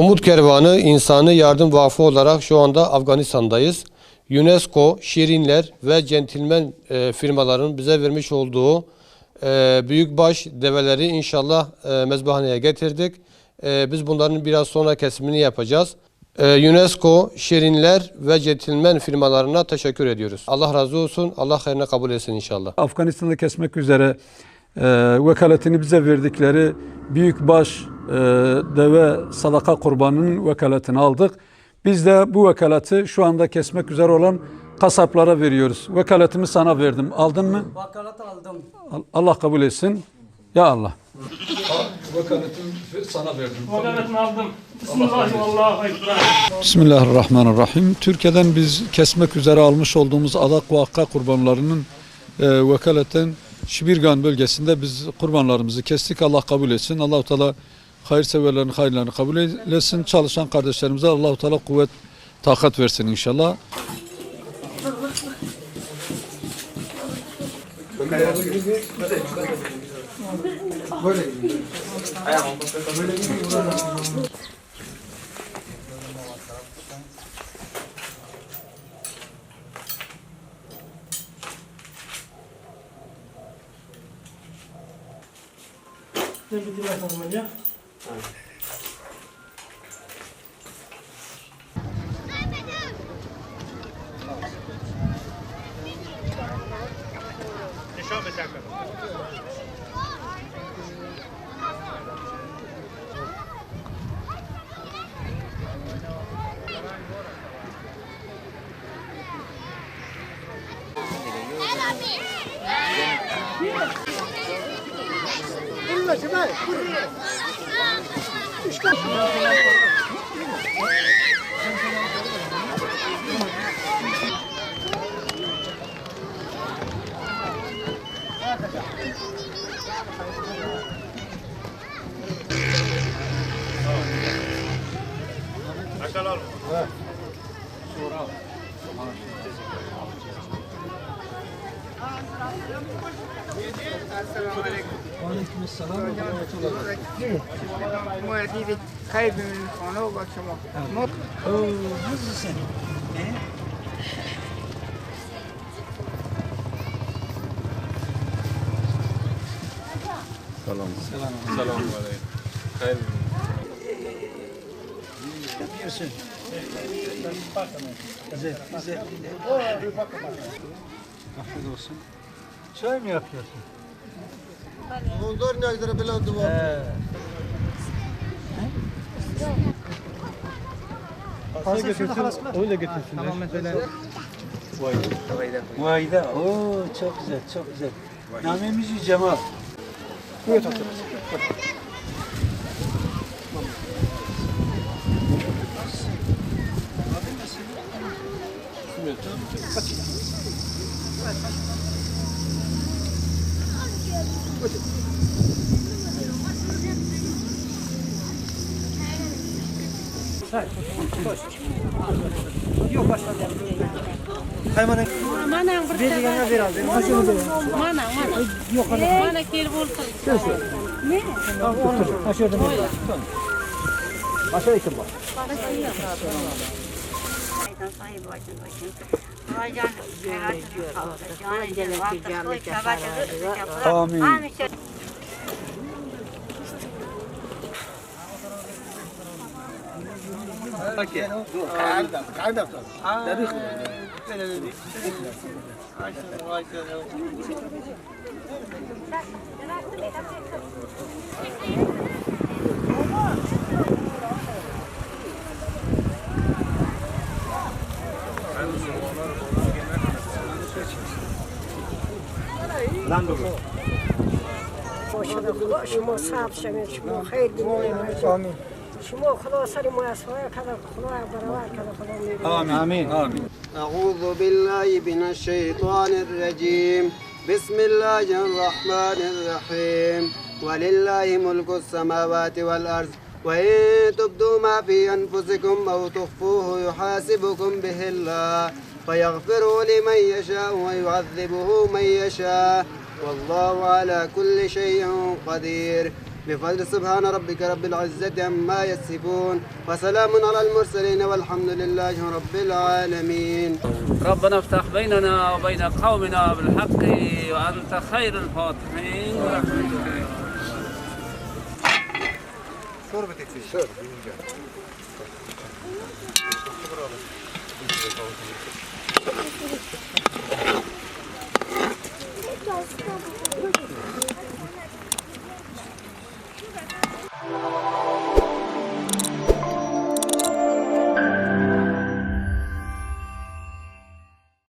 Umut Kervanı İnsani Yardım Vakfı olarak şu anda Afganistan'dayız. UNESCO, Şirinler ve Centilmen firmaların bize vermiş olduğu büyükbaş develeri inşallah mezbahaneye getirdik. Biz bunların biraz sonra kesimini yapacağız. UNESCO, Şirinler ve Centilmen firmalarına teşekkür ediyoruz. Allah razı olsun, Allah hayrına kabul etsin inşallah. Afganistan'da kesmek üzere vekaletini bize verdikleri büyükbaş deve sadaka kurbanının vekaletini aldık. Biz de bu vekaleti şu anda kesmek üzere olan kasaplara veriyoruz. Vekaletimi sana verdim. Aldın mı? Vekalet aldım. Allah kabul etsin. Ya Allah. Vekaletimi sana verdim. Vekaletini aldım. Bismillahirrahmanirrahim. Bismillahirrahmanirrahim. Türkiye'den biz kesmek üzere almış olduğumuz adak ve akka kurbanlarının vekaleten Şibirgan bölgesinde biz kurbanlarımızı kestik. Allah kabul etsin. Allah-u Teala hayırseverlerin hayırlarını kabul etsin. Çalışan kardeşlerimize Allah-u Teala kuvvet, takat versin inşallah. Ne bileyim ben ya. Muhalefeti kaybımın ona bakıyorum. Nasılsın? Yapıyorsun. Güzel, güzel. Afiyet olsun. Çay mı yapıyorsun? Onlar ne kadar bilen duvar. Fazla götürsün, Öyle getirsinler. tamam mesela. Vayda. Oo çok güzel, çok güzel. Namemiz Cemal. Buyur tatlı. Yok başka Haymanın verdiğine ver abi. Mana. Yok ana. Mana kel bo'lsin. Ne? Aşağıda ne? Aşağı ikim bak. Amin. شما صاحب شمید شما خیر دنیا Amin. شما خدا سر مؤسسه کذا خدا برابر کذا خدا میده Amin. Amin. Amin. أعوذ بالله من الشيطان الرجيم بسم الله الرحمن الرحيم ولله ملك السماوات والأرض وإن تبدوا ما في أنفسكم أو تخفوه يحاسبكم به الله فيغفر لمن يشاء ويعذبه من يشاء والله على كل شيء قدير بفضل سبحان ربك رب العزة عما يصفون وسلام على المرسلين والحمد لله رب العالمين. ربنا افتح بيننا وبين قومنا بالحق وأنت خير الفاتحين برحمتك.